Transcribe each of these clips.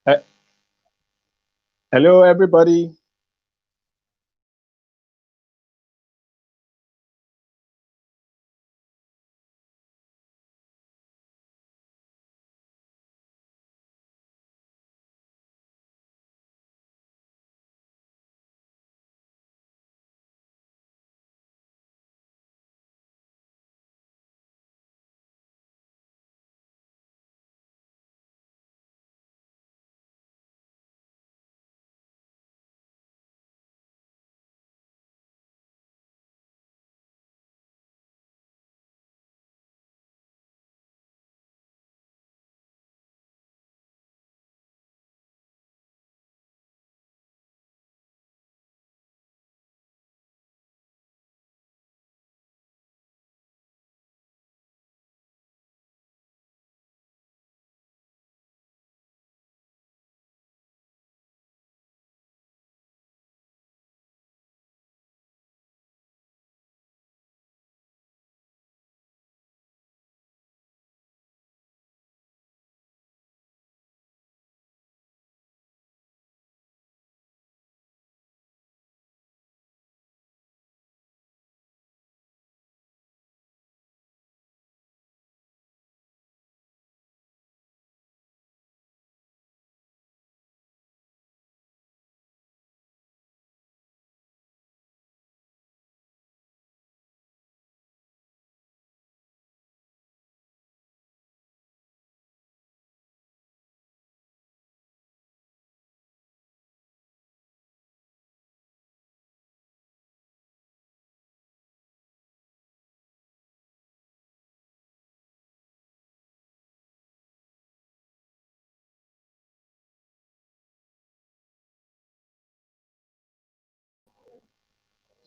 Uh, Hello, everybody.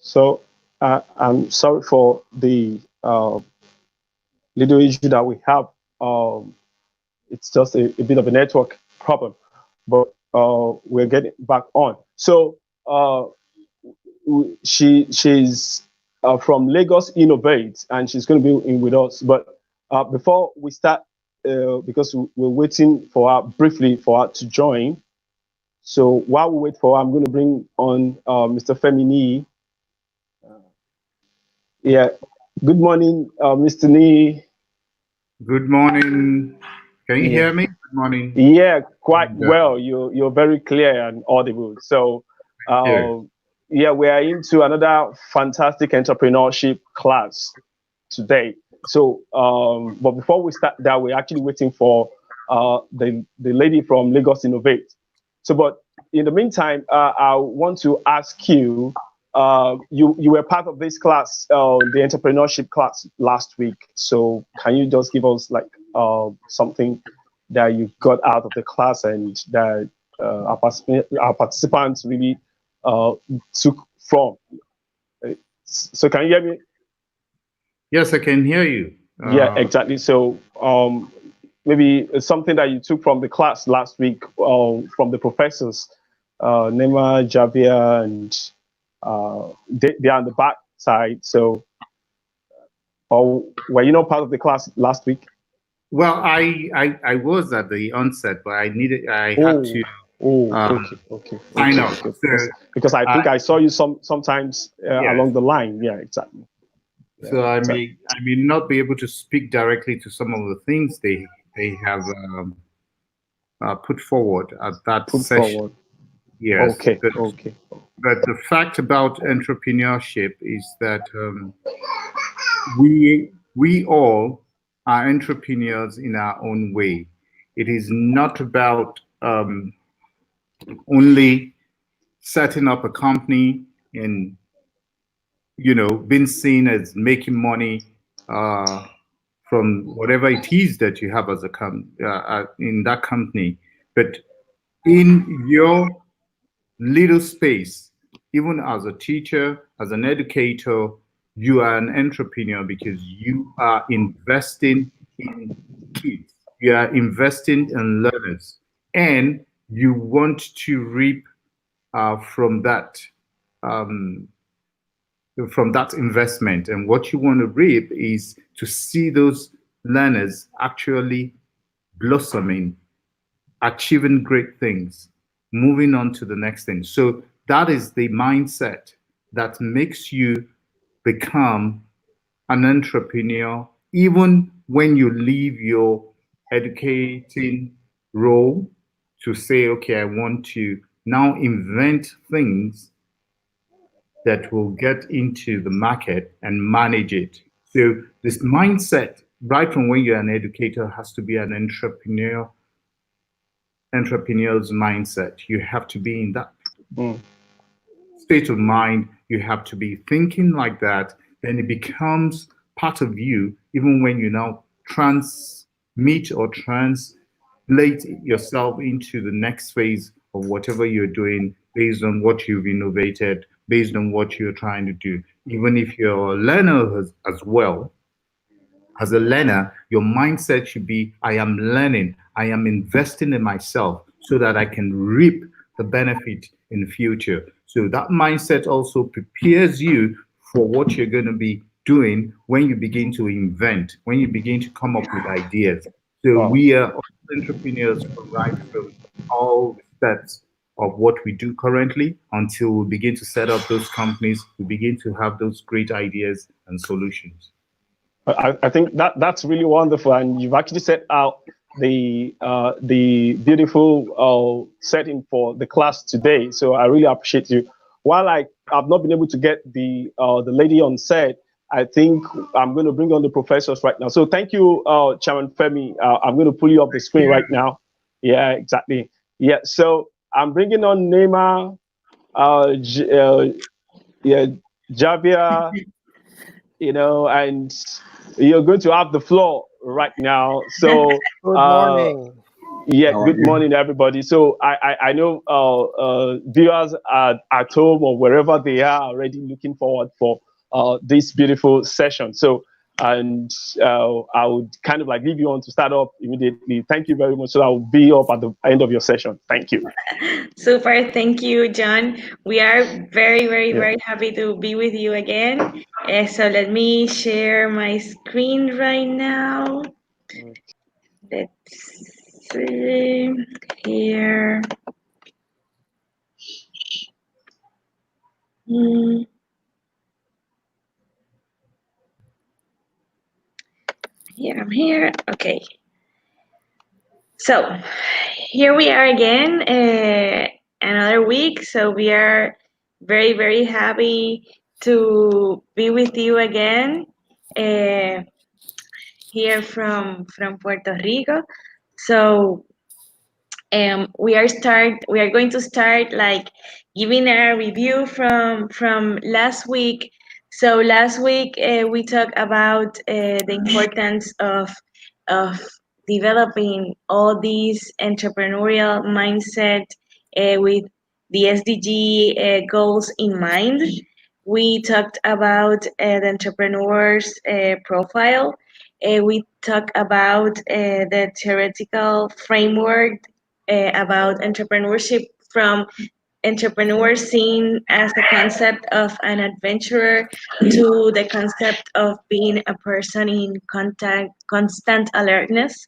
So I'm sorry for the little issue that we have. Um, it's just a bit of a network problem, but we're getting back on. So she's from Lagos Innovate, and she's going to be in with us. But before we start, because we're waiting for her briefly for her to join. So while we wait for her, I'm going to bring on Mr. Femini. Yeah. Good morning, Mr. Nee. Good morning. Can you hear me? Good morning. Yeah, quite well. You're very clear and audible. So, yeah, we are into another fantastic entrepreneurship class today. So, but before we start that, we're actually waiting for the lady from Lagos Innovate. So, but in the meantime, I want to ask you. You were part of this class, the entrepreneurship class last week. So, can you just give us like something that you got out of the class and that our participants really took from? So, can you hear me? Yes, I can hear you. Yeah, exactly. So, maybe something that you took from the class last week from the professors, Nema, Javia, and they're on the back side. So, or were you not part of the class last week? Well, I was at the onset, but I had to Okay. sign off. Because I think I saw you sometimes yes. along the line. Yeah, exactly. So I may not be able to speak directly to some of the things they have put forward at that session. Yes. Okay. But the fact about entrepreneurship is that we all are entrepreneurs in our own way. It is not about only setting up a company and being seen as making money from whatever it is that you have as in that company, but in your little space, even as a teacher, as an educator, you are an entrepreneur because you are investing in kids, you are investing in learners, and you want to reap from that investment. And what you want to reap is to see those learners actually blossoming achieving great things, moving on to the next thing. So that is the mindset that makes you become an entrepreneur, even when you leave your educating role to say, okay, I want to now invent things that will get into the market and manage it. So this mindset, right from when you're an educator, has to be an entrepreneur's mindset. You have to be in that state of mind. You have to be thinking like that. Then it becomes part of you, even when you now transmit or translate yourself into the next phase of whatever you're doing based on what you've innovated, based on what you're trying to do. Even if you're a learner as well, as a learner, your mindset should be I am learning, I am investing in myself so that I can reap the benefit in the future. So that mindset also prepares you for what you're going to be doing when you begin to invent, when you begin to come up with ideas. So we are all entrepreneurs right from all the steps of what we do currently until we begin to set up those companies, we begin to have those great ideas and solutions. I think that's really wonderful, and you've actually set out the beautiful setting for the class today. So I really appreciate you. While I've not been able to get the lady on set, I think I'm going to bring on the professors right now. So thank you, Chairman Femi. I'm going to pull you off the screen right now. Yeah, exactly. Yeah. So I'm bringing on Neymar, yeah, Jabia, and you're going to have the floor right now. So, good morning. Yeah, good morning, everybody. So I know viewers at home or wherever they are already looking forward for this beautiful session. So, and I would kind of like leave you on to start up immediately. Thank you very much. So I'll be up at the end of your session. Thank you. Super. Thank you, John. We are very, very, very happy to be with you again. So let me share my screen right now. Let's see here. Here, I'm here. Okay. So here we are again, another week. So we are very, very happy to be with you again here from Puerto Rico. So we are going to start like giving a review from last week. So last week we talked about the importance of developing all these entrepreneurial mindset with the SDG goals in mind. We talked about the entrepreneur's profile. We talked about the theoretical framework about entrepreneurship from entrepreneurs seen as the concept of an adventurer to the concept of being a person in constant alertness.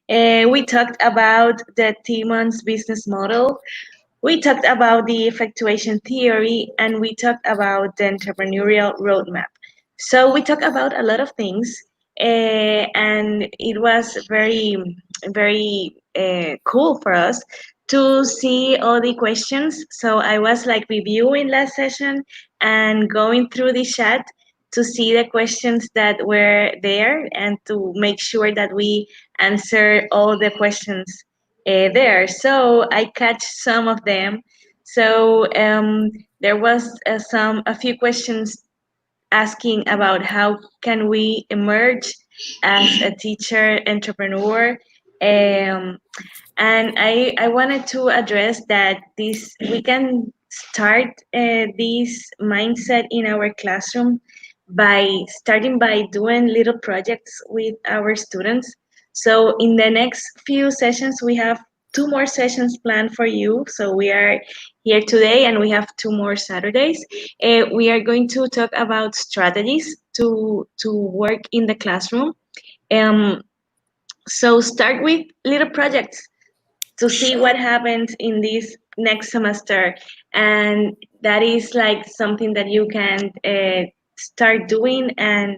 We talked about the Timon's business model. We talked about the effectuation theory, and we talked about the entrepreneurial roadmap. So we talked about a lot of things, and it was very, very cool for us to see all the questions. So I was like reviewing last session and going through the chat to see the questions that were there and to make sure that we answer all the questions there. So I catch some of them. So there was a few questions asking about how can we emerge as a teacher entrepreneur. And I wanted to address that we can start this mindset in our classroom by starting by doing little projects with our students. So in the next few sessions, we have 2 more sessions planned for you. So we are here today and we have 2 more Saturdays. We are going to talk about strategies to work in the classroom. So start with little projects. to see what happens in this next semester, and that is like something that you can start doing and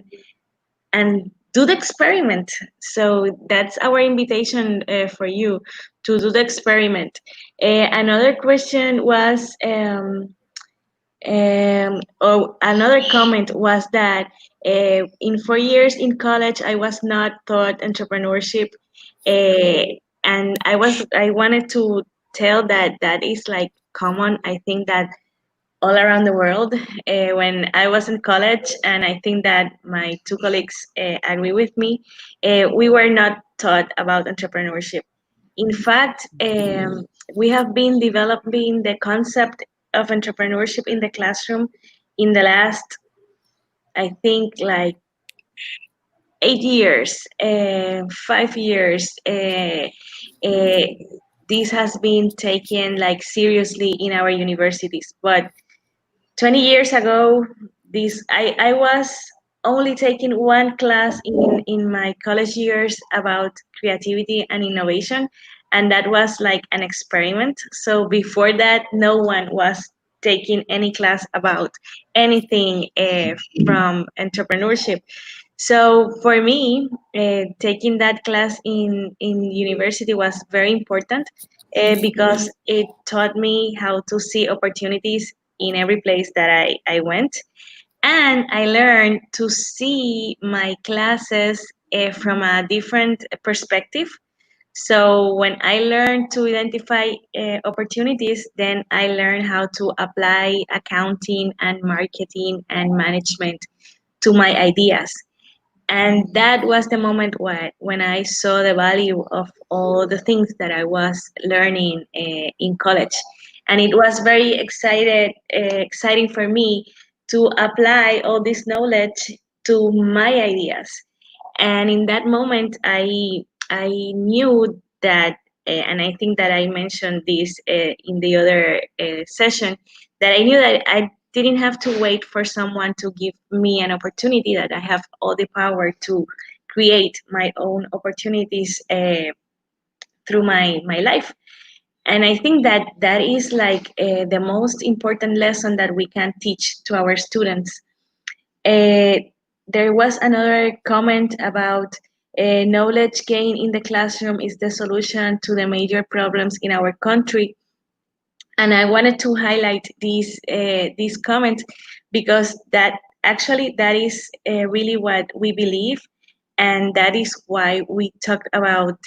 do the experiment. So that's our invitation for you to do the experiment. Another question was, another comment was that in 4 years in college, I was not taught entrepreneurship, and I wanted to tell that that is like common. I think that all around the world when I was in college, and I think that my two colleagues agree with me. We were not taught about entrepreneurship. In fact, we have been developing the concept of entrepreneurship in the classroom in the last, I think, like 8 years, 5 years. Uh, this has been taken like seriously in our universities, but 20 years ago, I was only taking one class in my college years about creativity and innovation, and that was like an experiment. So before that, no one was taking any class about anything from entrepreneurship. So for me, taking that class in university was very important because it taught me how to see opportunities in every place that I went. And I learned to see my classes from a different perspective. So when I learned to identify opportunities, then I learned how to apply accounting and marketing and management to my ideas. And that was the moment when I saw the value of all the things that I was learning in college. And it was very exciting for me to apply all this knowledge to my ideas. And in that moment, I knew that, and I think that I mentioned this in the other session, that I knew that I didn't have to wait for someone to give me an opportunity, that I have all the power to create my own opportunities through my life. And I think that that is like the most important lesson that we can teach to our students. uh, there was another comment about knowledge gain in the classroom is the solution to the major problems in our country. And I wanted to highlight this comment because that actually that is really what we believe, and that is why we talk about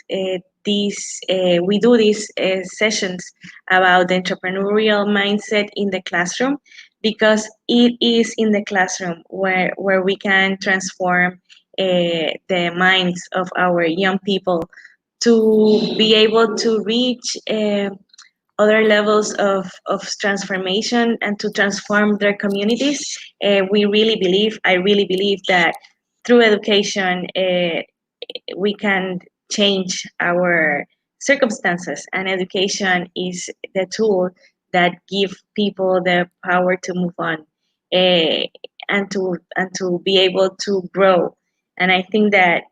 these. We do these sessions about the entrepreneurial mindset in the classroom, because it is in the classroom where we can transform the minds of our young people to be able to reach other levels of transformation and to transform their communities. I really believe that through education, we can change our circumstances, and education is the tool that give people the power to move on, and to be able to grow. And I think that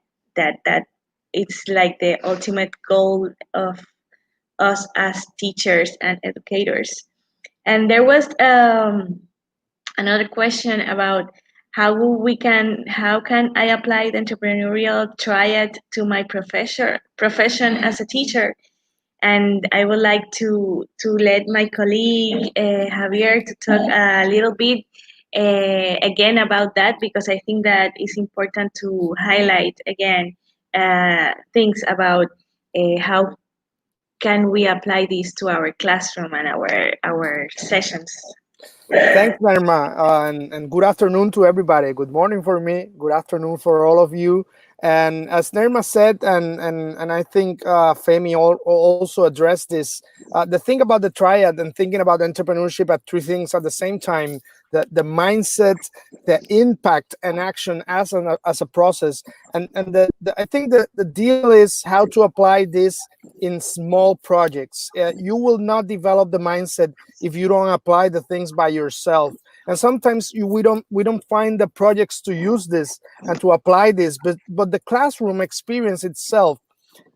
it's like the ultimate goal of us as teachers and educators. And there was another question about how can I apply the entrepreneurial triad to my profession as a teacher. And I would like to let my colleague Javier to talk a little bit again about that, because I think that it's important to highlight again things about how can we apply this to our classroom and our sessions. Thanks, Naima, and good afternoon to everybody. Good morning for me. Good afternoon for all of you. And as Naima said, and I think Femi also addressed this, the thing about the triad and thinking about entrepreneurship at three things at the same time: the mindset, the impact, and action as a process. And I think the deal is how to apply this in small projects. You will not develop the mindset if you don't apply the things by yourself. And sometimes we don't find the projects to use this and to apply this, but the classroom experience itself,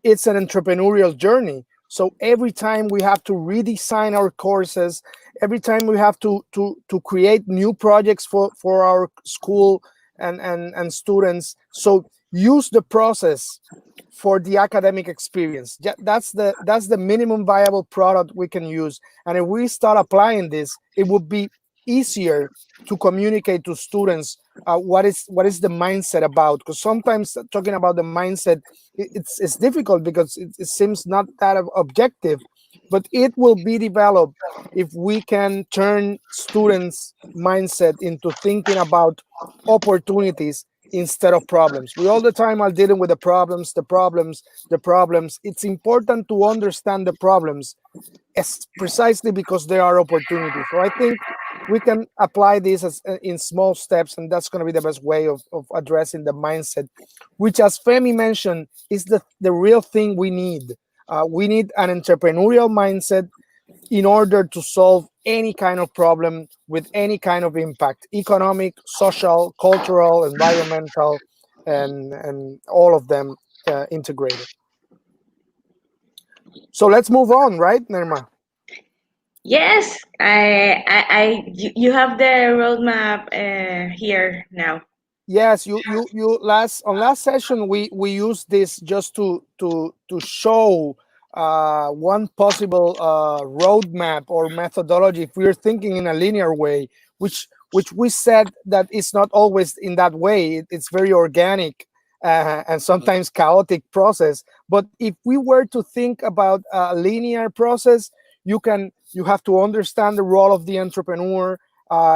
it's an entrepreneurial journey. So every time we have to redesign our courses, every time we have to create new projects for our school and students. So use the process for the academic experience. That's the minimum viable product we can use. And if we start applying this, it would be easier to communicate to students what is the mindset about. Because sometimes talking about the mindset, it's difficult because it seems not that objective, but it will be developed if we can turn students' mindset into thinking about opportunities instead of problems. We all the time are dealing with the problems. It's important to understand the problems, precisely because there are opportunities. So I think we can apply this in small steps, and that's going to be the best way of addressing the mindset, which, as Femi mentioned, is the real thing we need. We need an entrepreneurial mindset in order to solve any kind of problem with any kind of impact: economic, social, cultural, environmental, and all of them integrated. So let's move on, right, Nirma? Yes, you have the roadmap here now. Yes, you last session we used this just to show one possible roadmap or methodology if we're thinking in a linear way, which we said that it's not always in that way. It's very organic and sometimes chaotic process. But if we were to think about a linear process, you have to understand the role of the entrepreneur.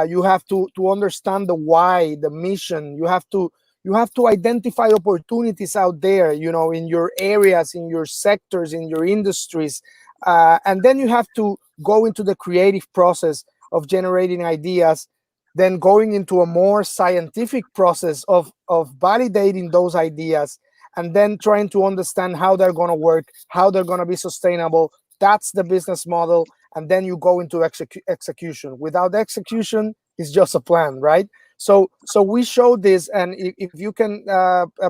You have to understand the why, the mission. You have to identify opportunities out there, in your areas, in your sectors, in your industries, and then you have to go into the creative process of generating ideas, then going into a more scientific process of validating those ideas, and then trying to understand how they're going to work, how they're going to be sustainable. That's the business model. And then you go into execution. Without execution, it's just a plan, right? So we showed this, and if you can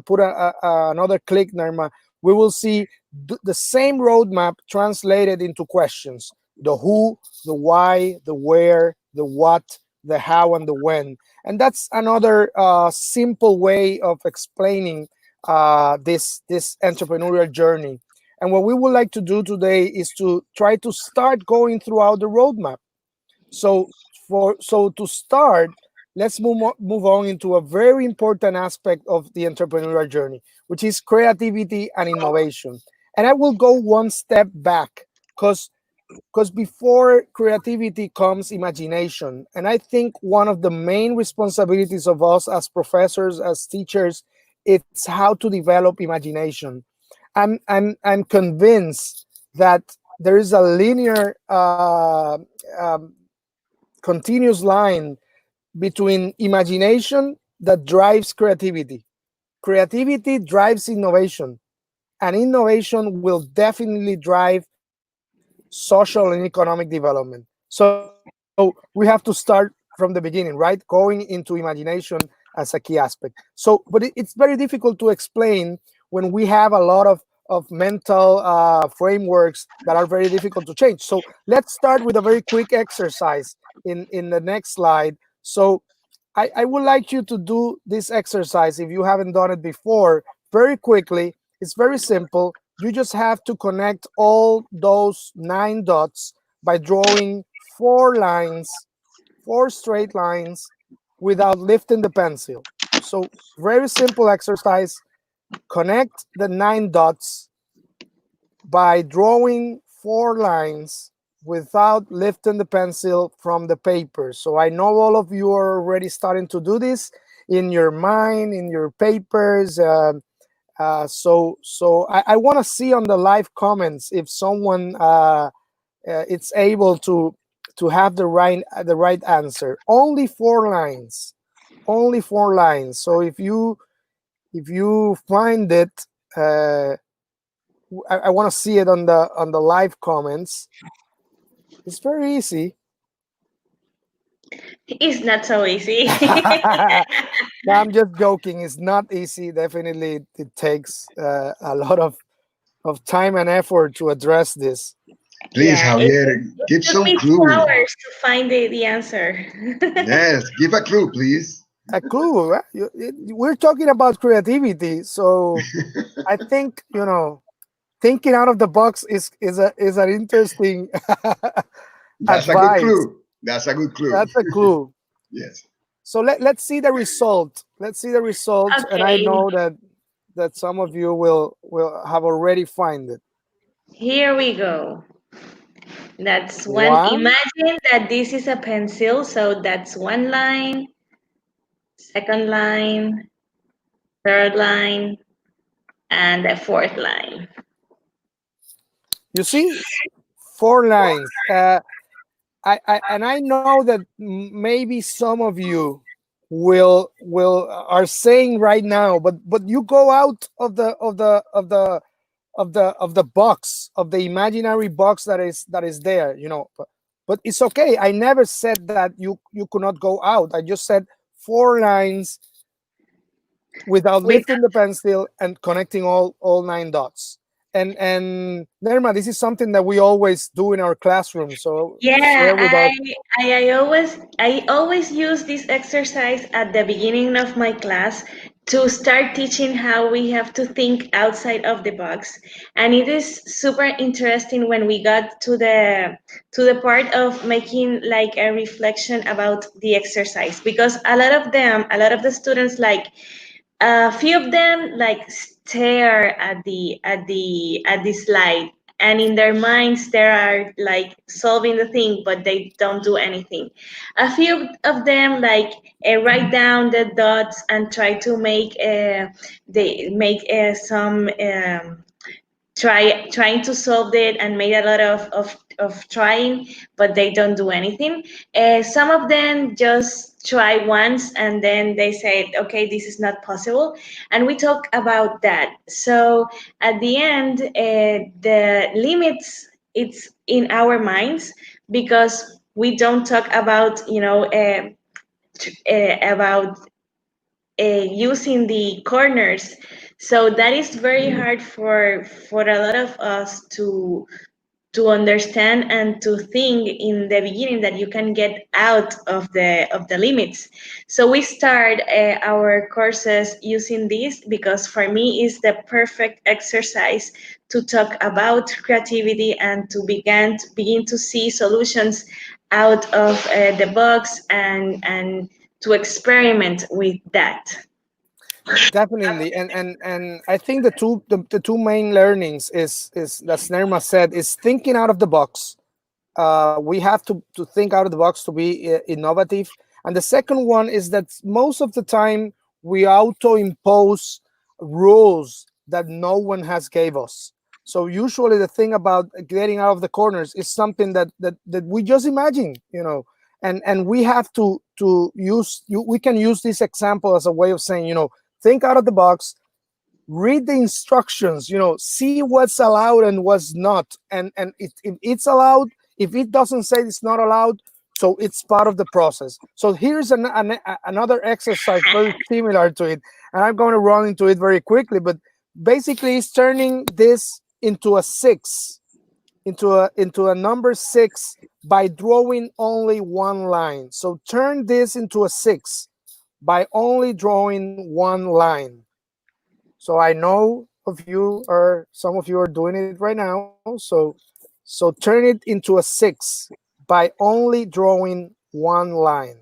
put another click, Nirma, we will see the same roadmap translated into questions: the who, the why, the where, the what, the how, and the when. And that's another simple way of explaining this entrepreneurial journey. And what we would like to do today is to try to start going throughout the roadmap. So to start, let's move on into a very important aspect of the entrepreneurial journey, which is creativity and innovation. And I will go one step back, because before creativity comes imagination. And I think one of the main responsibilities of us as professors, as teachers, it's how to develop imagination. I'm convinced that there is a linear, continuous line between imagination that drives creativity. Creativity drives innovation, and innovation will definitely drive social and economic development. So we have to start from the beginning, right? Going into imagination as a key aspect. But it's very difficult to explain when we have a lot of mental frameworks that are very difficult to change. So let's start with a very quick exercise in the next slide. So I would like you to do this exercise if you haven't done it before, very quickly. It's very simple. You just have to connect all those 9 dots by drawing 4 lines, 4 straight lines, without lifting the pencil. So very simple exercise. Connect the 9 dots by drawing 4 lines without lifting the pencil from the paper. So I know all of you are already starting to do this in your mind, in your papers. So I want to see on the live comments if someone it's able to have the right answer. Only 4 lines. Only 4 lines. So if you find it, I want to see it on the live comments. It's very easy. It's not so easy. No, I'm just joking. It's not easy. Definitely, it takes a lot of time and effort to address this. Please, Yeah, Javier, it give took some me clue. 2 hours to find the answer. Yes, give a clue, please. A clue. Right? We're talking about creativity, so I think thinking out of the box is an interesting That's a good advice. clue. That's a good clue. That's a clue. Yes. So let's see the result. Let's see the result, and I Okay, know that some of you will have already find it. here we go. That's one. One. Imagine that this is a pencil, so that's one line, second line, third line, and the fourth line. You see, 4 lines. I know that maybe some of you will are saying right now, but you go out of the box, of the imaginary box that is there, but it's okay. I never said that you could not go out. I just said 4 lines without With lifting the pencil and connecting all 9 dots. And Nerma, this is something that we always do in our classroom. So Yeah, share with us. I always use this exercise at the beginning of my class to start teaching how we have to think outside of the box. And it is super interesting when we got to the part of making like a reflection about the exercise, because a lot of the students, like a few of them, like stare at the slide, and in their minds they are like solving the thing, but they don't do anything. A few of them like write down the dots and try to make some trying to solve it, and made a lot of trying, but they don't do anything. Some of them just try once and then they say, okay, this is not possible, and we talk about that. So at the end, the limits, it's in our minds, because we don't talk about about using the corners. So that is very hard for a lot of us to understand and to think in the beginning, that you can get out of the limits. So we start our courses using this, because for me is the perfect exercise to talk about creativity and to begin to see solutions out of the box, and to experiment with that. Definitely. And I think the two main learnings is that Nerma said, is thinking out of the box. We have to think out of the box to be innovative. And the second one is that most of the time we auto impose rules that no one has gave us. So usually the thing about getting out of the corners is something that we just imagine, and we have to we can use this example as a way of saying, think out of the box, read the instructions, see what's allowed and what's not. And if it's allowed, if it doesn't say it's not allowed, so it's part of the process. So here's another exercise very similar to it, and I'm going to run into it very quickly, but basically it's turning this into a 6, into a number 6, by drawing only one line. So turn this into a 6 by only drawing one line. So I know some of you are doing it right now. So turn it into a 6 by only drawing one line.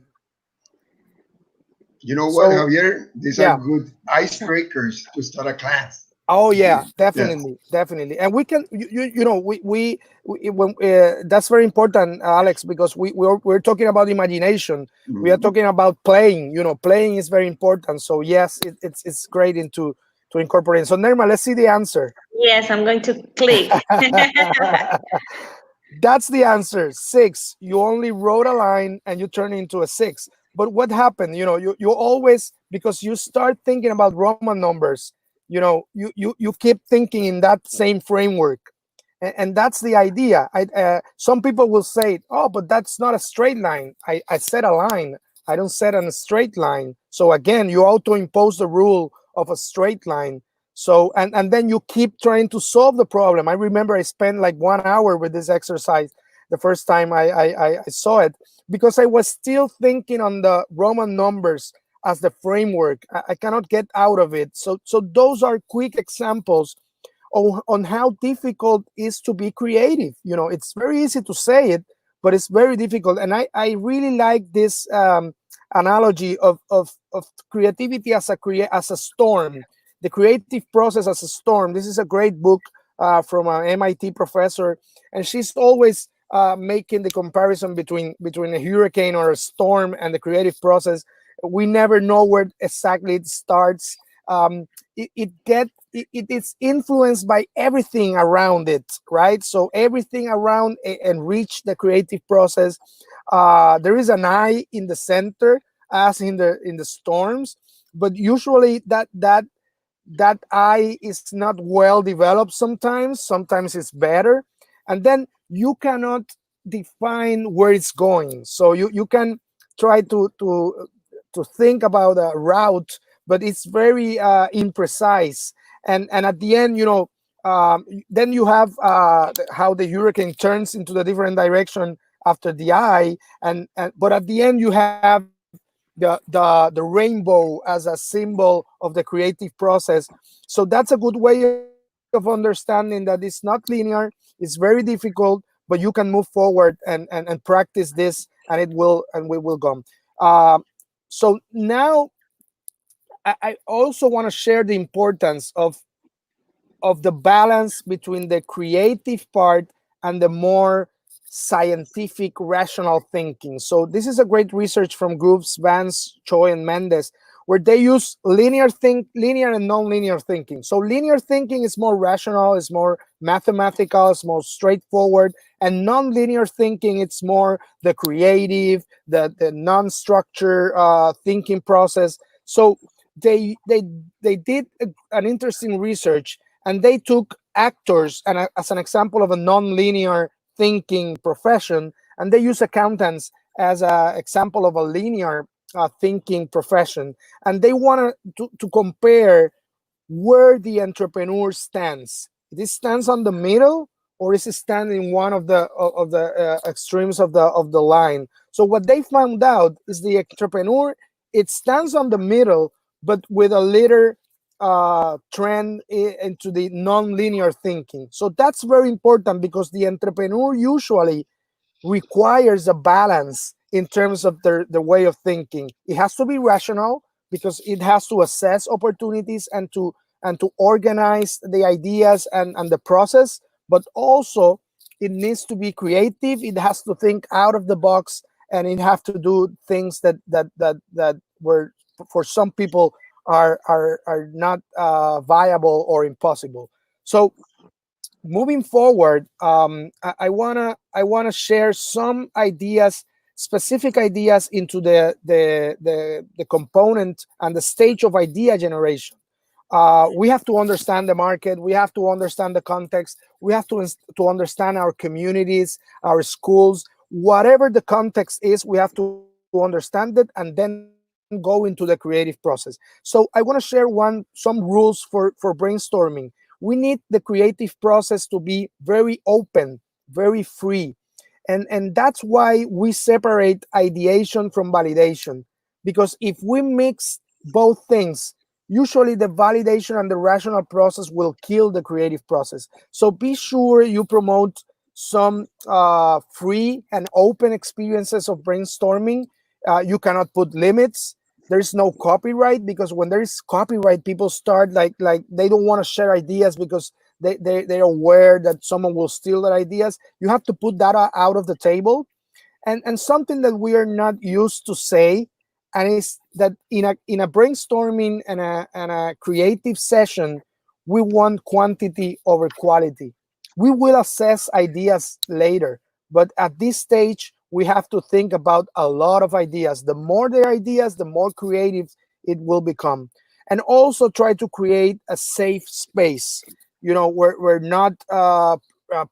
You know what, Javier? These are good icebreakers to start a class. Oh yeah, definitely, definitely. And we can, we when that's very important, Alex, because we're talking about imagination. We are talking about playing. Playing is very important. So yes, it's great to incorporate. So Nerma, let's see the answer. Yes, I'm going to click. That's the answer. 6. You only wrote a line and you turn it into a 6. But what happened? You always, because you start thinking about Roman numbers, you keep thinking in that same framework, and that's the idea. Some people will say, oh, but that's not a straight line. I said a line. I don't set on a straight line. So again, you auto impose the rule of a straight line. So, and then you keep trying to solve the problem. I remember I spent like 1 hour with this exercise the first time I saw it, because I was still thinking on the Roman numbers as the framework. I cannot get out of it. So those are quick examples on how difficult it is to be creative. You know, it's very easy to say it, but it's very difficult. And I really like this analogy of creativity as a storm, the creative process as a storm. This is a great book from an MIT professor, and she's always making the comparison between a hurricane or a storm and the creative process. We never know where exactly it starts. It is influenced by everything around it, right? So everything around enrich the creative process. There is an eye in the center, as in the storms, but usually that eye is not well developed. Sometimes it's better, and then you cannot define where it's going. So you can try to think about a route, but it's very imprecise. And at the end, you know, then you have how the hurricane turns into the different direction after the eye, and but at the end you have the rainbow as a symbol of the creative process. So that's a good way of understanding that it's not linear, it's very difficult, but you can move forward and practice this, and we will go. So now I also want to share the importance of the balance between the creative part and the more scientific rational thinking. So this is a great research from groups Vance, Choi, and Mendes, where they use linear and non-linear thinking. So linear thinking is more rational, it's more mathematical, it's more straightforward, and non-linear thinking, it's more the creative, the non-structured thinking process. So they did an interesting research, and they took actors and as an example of a non-linear thinking profession, and they use accountants as an example of a linear thinking profession, and they want to compare where the entrepreneur stands. This stands on the middle, or is it standing in one of the extremes of the line? So what they found out is the entrepreneur, it stands on the middle, but with a little trend into the non-linear thinking. So that's very important, because the entrepreneur usually requires a balance in terms of the way of thinking. It has to be rational, because it has to assess opportunities and to organize the ideas and the process, but also it needs to be creative. It has to think out of the box, and it has to do things that were, for some people, are not viable or impossible. So moving forward, I wanna share some ideas, specific ideas into the component and the stage of idea generation. We have to understand the market. We have to understand the context. We have to understand our communities, our schools, whatever the context is. We have to understand it and then go into the creative process. So I want to share some rules for brainstorming. We need the creative process to be very open, very free. And that's why we separate ideation from validation. Because if we mix both things, usually the validation and the rational process will kill the creative process. So be sure you promote some free and open experiences of brainstorming. You cannot put limits. There's no copyright, because when there is copyright, people start like they don't want to share ideas because they're aware that someone will steal their ideas. You have to put that out of the table. And something that we are not used to say, and is that in a brainstorming and a creative session, we want quantity over quality. We will assess ideas later, but at this stage, we have to think about a lot of ideas. The more the ideas, the more creative it will become. And also try to create a safe space. You know, we're not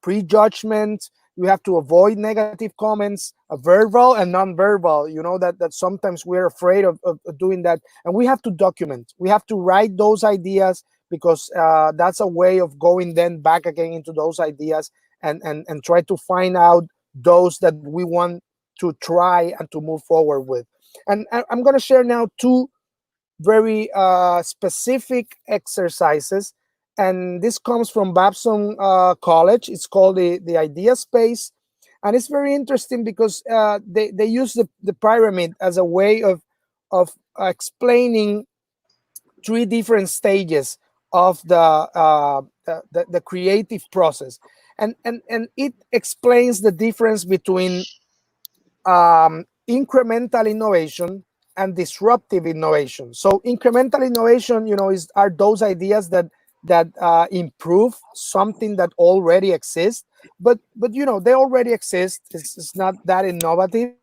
prejudgment. You have to avoid negative comments, verbal and non-verbal. You know that sometimes we're afraid of doing that, and we have to document. We have to write those ideas, because that's a way of going then back again into those ideas and try to find out those that we want to try and to move forward with. And I'm going to share now two very specific exercises, and this comes from Babson College. It's called the idea space, and it's very interesting because they use the pyramid as a way of explaining three different stages of the creative process, and it explains the difference between incremental innovation and disruptive innovation. So incremental innovation, are those ideas that improve something that already exists, but they already exist. It's not that innovative.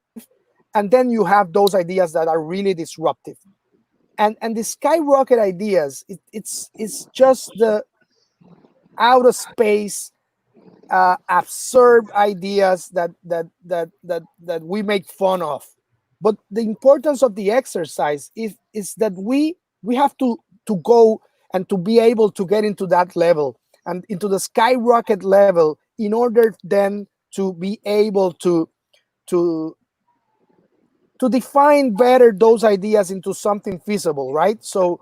And then you have those ideas that are really disruptive. And the skyrocket ideas, it's just the outer space absurd ideas that we make fun of. But the importance of the exercise is that we have to go and to be able to get into that level and into the skyrocket level in order then to be able to define better those ideas into something feasible, right? So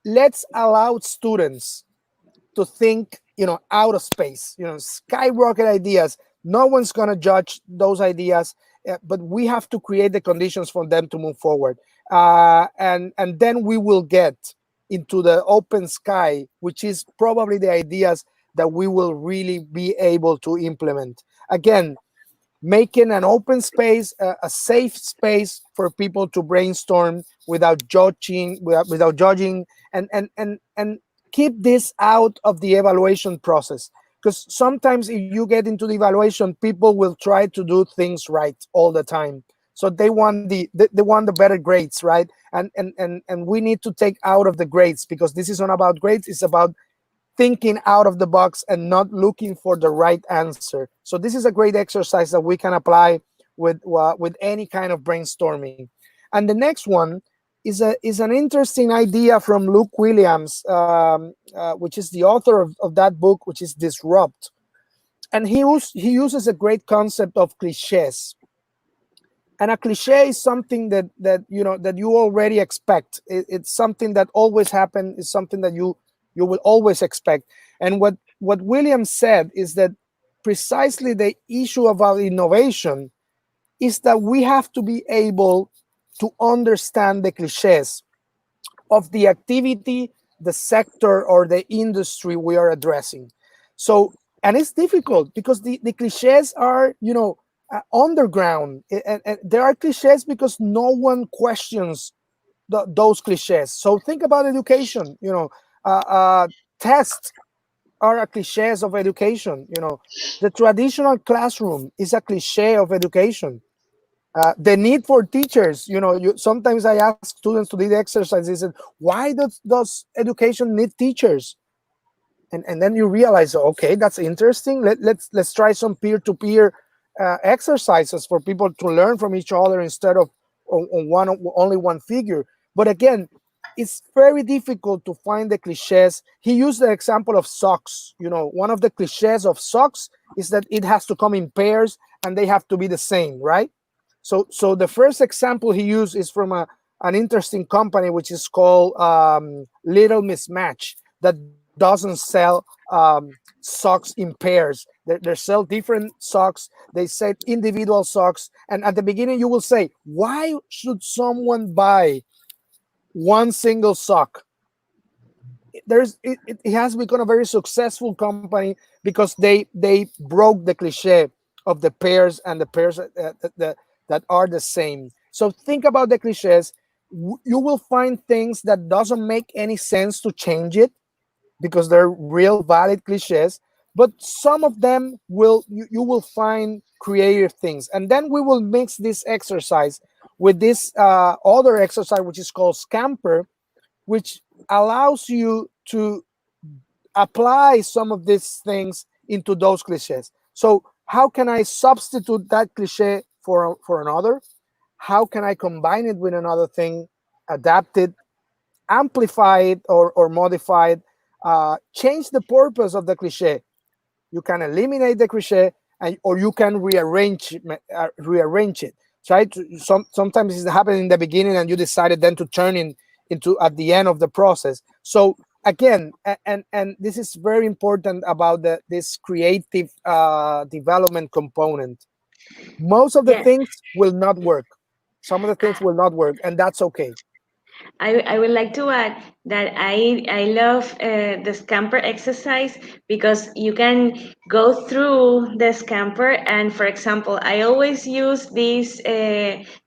let's allow students to think, out of space, skyrocket ideas. No one's going to judge those ideas, but we have to create the conditions for them to move forward. And then we will get into the open sky, which is probably the ideas that we will really be able to implement. Again, making an open space, a safe space for people to brainstorm without judging, and keep this out of the evaluation process. Because sometimes if you get into the evaluation, people will try to do things right all the time. So they want the better grades, right? And we need to take out of the grades, because this is not about grades. It's about thinking out of the box and not looking for the right answer. So this is a great exercise that we can apply with any kind of brainstorming. And the next one is an interesting idea from Luke Williams, which is the author of that book, which is Disrupt. And he uses a great concept of cliches. And a cliche is something that you already expect. It's something that always happens. It's something that you will always expect. And what Williams said is that precisely the issue about innovation is that we have to be able to understand the cliches of the activity, the sector, or the industry we are addressing. So, and it's difficult because the cliches are, underground. And there are cliches because no one questions those cliches. So think about education. Tests are a cliches of education. The traditional classroom is a cliche of education. The need for teachers, sometimes I ask students to do the exercises, and why does education need teachers? And then you realize, okay, that's interesting. Let's try some peer-to-peer exercises for people to learn from each other instead of only one figure. But again, it's very difficult to find the cliches. He used the example of socks. One of the cliches of socks is that it has to come in pairs and they have to be the same, right? So the first example he used is from an interesting company which is called Little Mismatch, that doesn't sell socks in pairs. They sell different socks. They sell individual socks. And at the beginning, you will say, why should someone buy one single sock? It has become a very successful company because they broke the cliche of the pairs and the pairs that are the same. So think about the cliches. You will find things that doesn't make any sense to change it because they're real valid cliches, but some of them you will find creative things. And then we will mix this exercise with this other exercise, which is called SCAMPER, which allows you to apply some of these things into those cliches. So how can I substitute that cliche for another? How can I combine it with another thing, adapt it, amplify it or modify it, change the purpose of the cliche. You can eliminate the cliche, or you can rearrange it. Right? Sometimes it's happening in the beginning, and you decided then to turn into at the end of the process. So again, and this is very important about this creative development component. Most of the things will not work. Some of the things will not work, and that's okay. I would like to add that I love the scamper exercise because you can go through the scamper, and for example, I always use this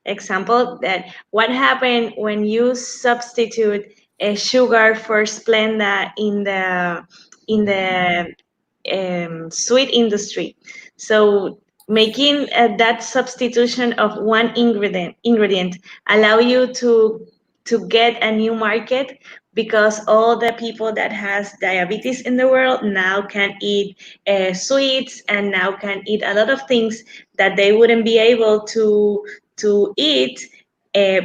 example that what happened when you substitute sugar for Splenda in the sweet industry. So making that substitution of one ingredient allow you to get a new market, because all the people that has diabetes in the world now can eat sweets, and now can eat a lot of things that they wouldn't be able to eat uh,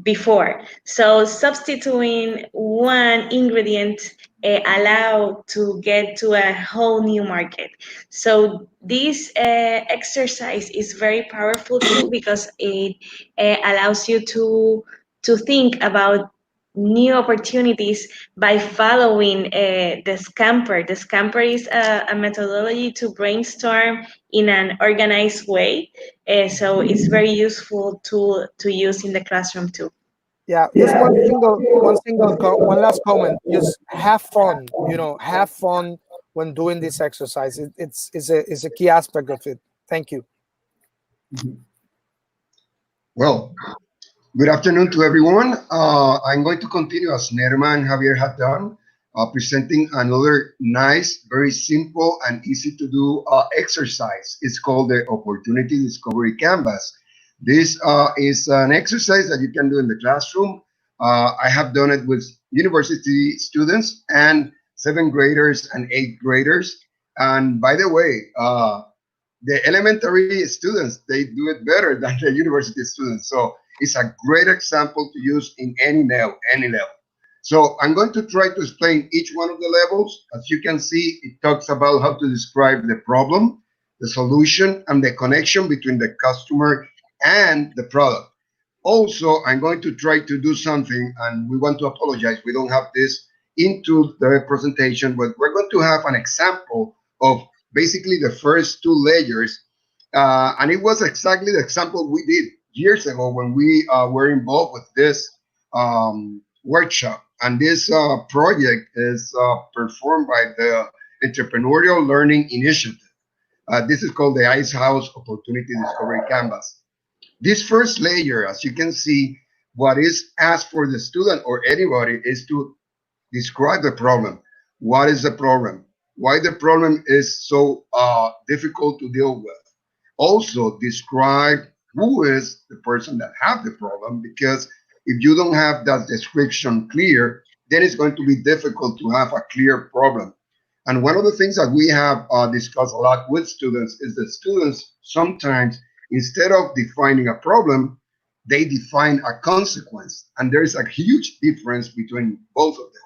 before. So substituting one ingredient allow to get to a whole new market. So this exercise is very powerful too, because it allows you to think about new opportunities by following the scamper. The scamper is a methodology to brainstorm in an organized way. So it's very useful to use in the classroom too. Yeah, just one last comment. Just have fun. Have fun when doing this exercise. It's a key aspect of it. Thank you. Well, good afternoon to everyone. I'm going to continue as Nerma and Javier have done, presenting another nice, very simple and easy to do exercise. It's called the Opportunity Discovery Canvas. This is an exercise that you can do in the classroom. I have done it with university students and 7th graders and 8th graders. And by the way, the elementary students, they do it better than the university students. So it's a great example to use in any level. So I'm going to try to explain each one of the levels. As you can see, it talks about how to describe the problem, the solution, and the connection between the customer and the product. Also, I'm going to try to do something, and we want to apologize. We don't have this into the presentation, but we're going to have an example of basically the first two layers. And it was exactly the example we did years ago when we were involved with this workshop. And this project is performed by the Entrepreneurial Learning Initiative. This is called the Ice House Opportunity Discovery Canvas. This first layer, as you can see, what is asked for the student or anybody is to describe the problem. What is the problem? Why the problem is so difficult to deal with. Also, describe who is the person that have the problem, because if you don't have that description clear, then it's going to be difficult to have a clear problem. And one of the things that we have discussed a lot with students is that students sometimes, instead of defining a problem, they define a consequence. And there is a huge difference between both of them.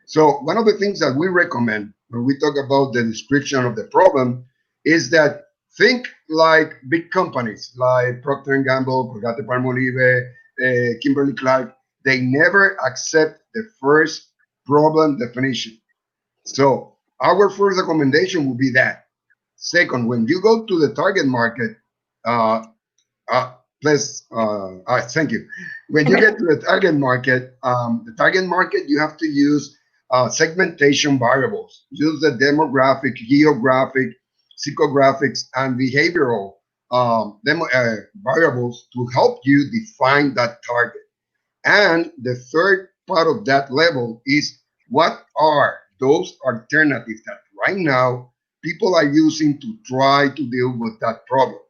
So one of the things that we recommend when we talk about the description of the problem is that think like big companies like Procter & Gamble, Colgate-Palmolive, Kimberly-Clark. They never accept the first problem definition. So our first recommendation would be that. Second, when you go to the target market, thank you. When you get to the target market, you have to use segmentation variables. Use the demographic, geographic, psychographics, and behavioral variables to help you define that target. And the third part of that level is what are those alternatives that right now people are using to try to deal with that problem.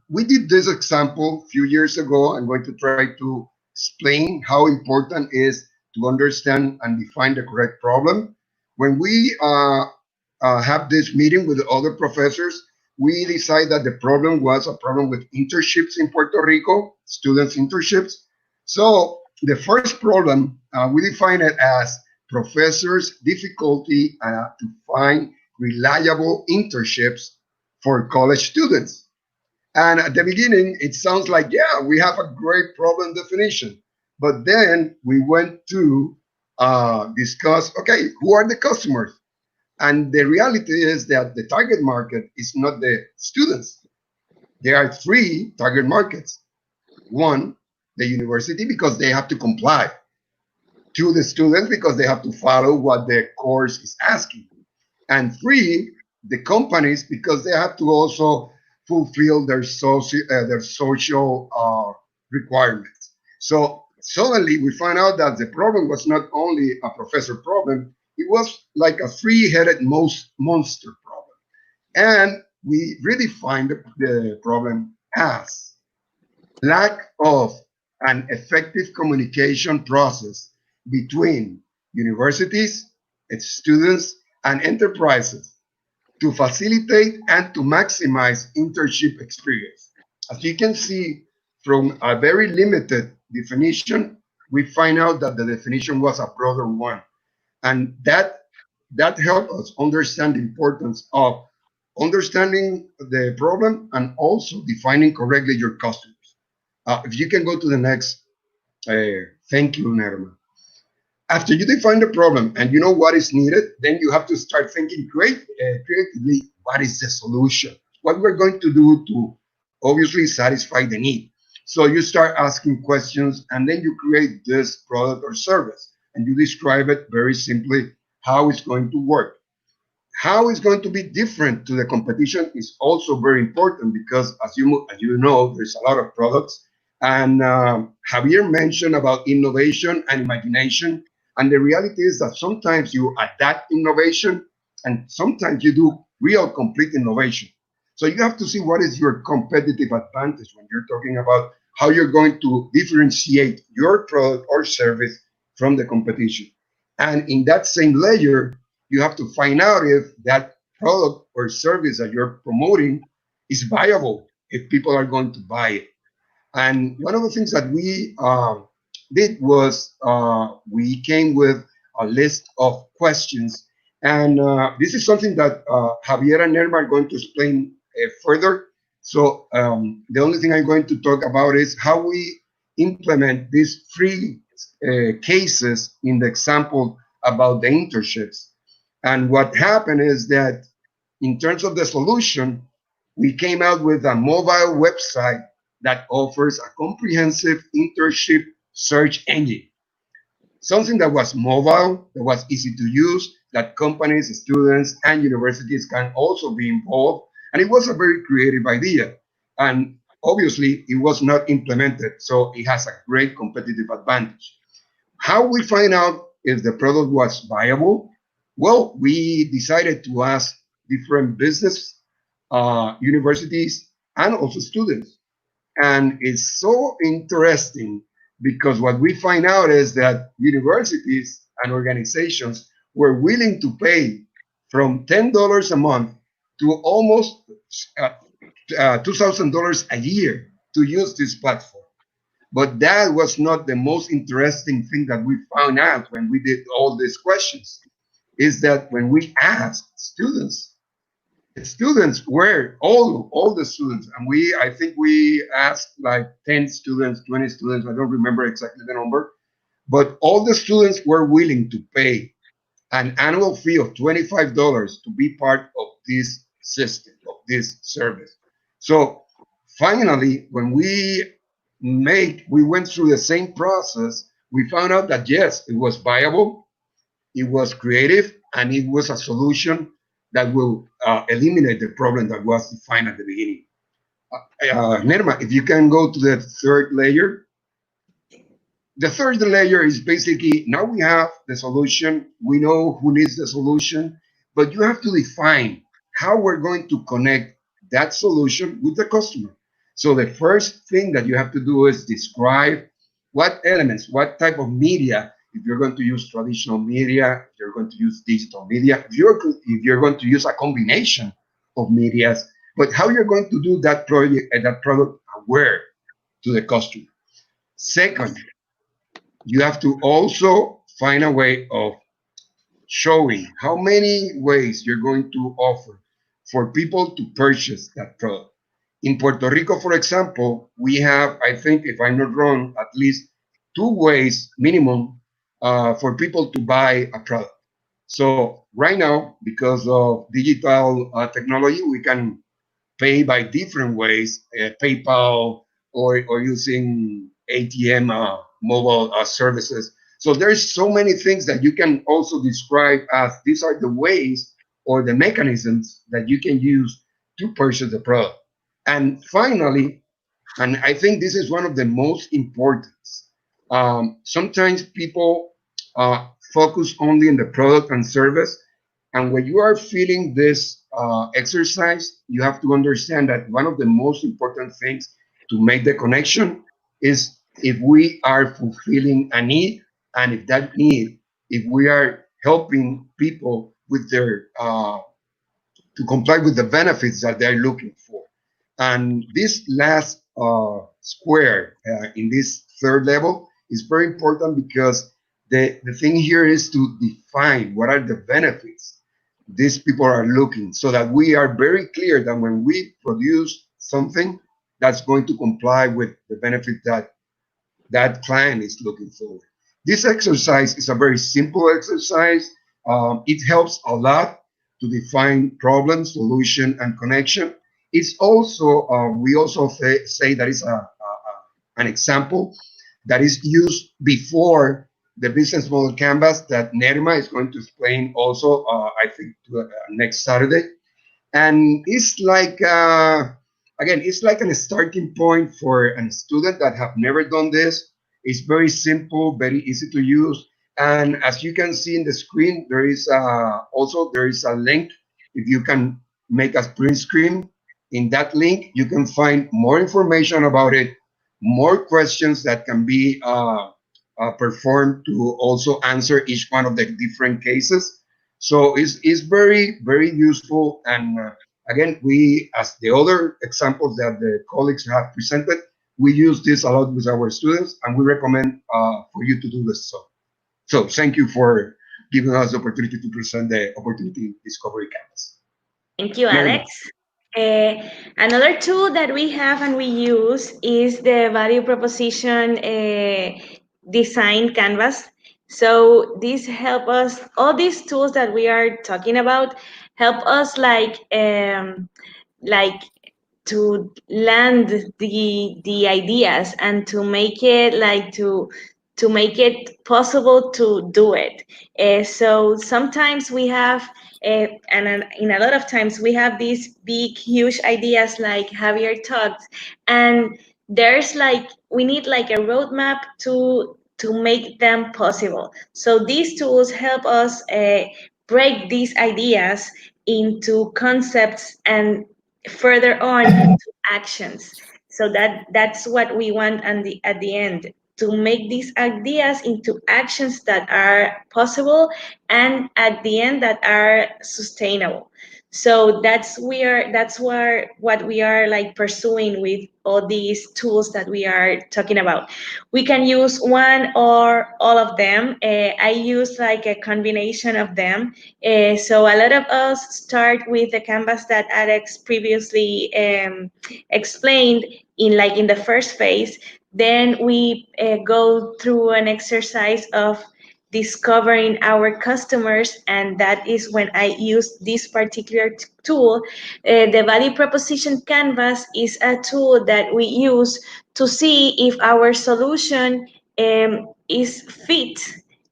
We did this example a few years ago. I'm going to try to explain how important it is to understand and define the correct problem. When we have this meeting with the other professors, we decided that the problem was a problem with internships in Puerto Rico, students' internships. So the first problem, we define it as professors' difficulty to find reliable internships for college students. And at the beginning, it sounds like, yeah, we have a great problem definition. But then we went to discuss, okay, who are the customers? And the reality is that the target market is not the students. There are three target markets. One, the university, because they have to comply. Two, the students, because they have to follow what the course is asking. And three, the companies, because they have to also fulfill their social requirements. So suddenly we find out that the problem was not only a professor problem, it was like a three-headed monster problem. And we redefined the problem as lack of an effective communication process between universities, its students, and enterprises to facilitate and to maximize internship experience. As you can see from a very limited definition, we find out that the definition was a broader one. And that helped us understand the importance of understanding the problem and also defining correctly your customers. If you can go to the next, thank you, Nerma. After you define the problem and you know what is needed, then you have to start thinking creatively, what is the solution? What we're going to do to obviously satisfy the need. So you start asking questions and then you create this product or service and you describe it very simply how it's going to work. How it's going to be different to the competition is also very important because as you know, there's a lot of products. And Javier mentioned about innovation and imagination. And the reality is that sometimes you adapt innovation and sometimes you do real complete innovation. So you have to see what is your competitive advantage when you're talking about how you're going to differentiate your product or service from the competition. And in that same layer, you have to find out if that product or service that you're promoting is viable, if people are going to buy it. And one of the things that we did was we came with a list of questions. And this is something that Javier and Nerma are going to explain further. So the only thing I'm going to talk about is how we implement these three cases in the example about the internships. And what happened is that in terms of the solution, we came out with a mobile website that offers a comprehensive internship search engine. Something that was mobile, that was easy to use, that companies, students, and universities can also be involved. And it was a very creative idea. And obviously, it was not implemented, so it has a great competitive advantage. How we find out if the product was viable? Well, we decided to ask different business, universities, and also students. And it's so interesting because what we find out is that universities and organizations were willing to pay from $10 a month to almost $2,000 a year to use this platform. But that was not the most interesting thing that we found out when we did all these questions, is that when we asked students, the students were all the students, and I think we asked like 10 students, 20 students, I don't remember exactly the number, but all the students were willing to pay an annual fee of $25 to be part of this system, of this service. So finally, when we went through the same process, we found out that yes, it was viable, it was creative, and it was a solution that will eliminate the problem that was defined at the beginning. Nerma, if you can go to the third layer. The third layer is basically now we have the solution, we know who needs the solution, but you have to define how we're going to connect that solution with the customer. So the first thing that you have to do is describe what elements, what type of media, if you're going to use traditional media, if you're going to use digital media, if you're going to use a combination of medias, but how you're going to do that project and that product aware to the customer. Second, you have to also find a way of showing how many ways you're going to offer for people to purchase that product. In Puerto Rico, for example, we have, I think, if I'm not wrong, at least 2 ways minimum for people to buy a product. So right now, because of digital technology, we can pay by different ways, PayPal or using ATM mobile services. So there's so many things that you can also describe as these are the ways or the mechanisms that you can use to purchase the product. And finally, and I think this is one of the most important, sometimes people focus only on the product and service, and when you are feeling this exercise, you have to understand that one of the most important things to make the connection is if we are fulfilling a need, and if that need, if we are helping people with their to comply with the benefits that they're looking for. And this last square in this third level is very important because the thing here is to define what are the benefits these people are looking so that we are very clear that when we produce something that's going to comply with the benefit that that client is looking for. This exercise is a very simple exercise. It helps a lot to define problem, solution, and connection. It's also, we also say that is an example that is used before the business model canvas that Nerma is going to explain also, I think, next Saturday. And it's like again, it's like a starting point for a student that have never done this. It's very simple, very easy to use, and as you can see in the screen, there is also there is a link. If you can make a print screen, in that link you can find more information about it, more questions that can be performed to also answer each one of the different cases. So it's very, very useful. And again, we, as the other examples that the colleagues have presented, we use this a lot with our students, and we recommend for you to do this. So thank you for giving us the opportunity to present the Opportunity Discovery Canvas. Thank you, Alex. Another tool that we have and we use is the value proposition design canvas. So these help us, all these tools that we are talking about help us like to land the ideas and to make it to make it possible to do it. So sometimes we have and in a lot of times we have these big huge ideas like Javier talked, and there's like we need like a roadmap to make them possible. So these tools help us break these ideas into concepts and further on to actions. So that's what we want at the end, to make these ideas into actions that are possible and at the end that are sustainable. So that's where what we are like pursuing with all these tools that we are talking about. We can use one or all of them. I use like a combination of them. So a lot of us start with the canvas that Alex previously explained in the first phase. Then we go through an exercise of discovering our customers, and that is when I use this particular tool. The value proposition canvas is a tool that we use to see if our solution is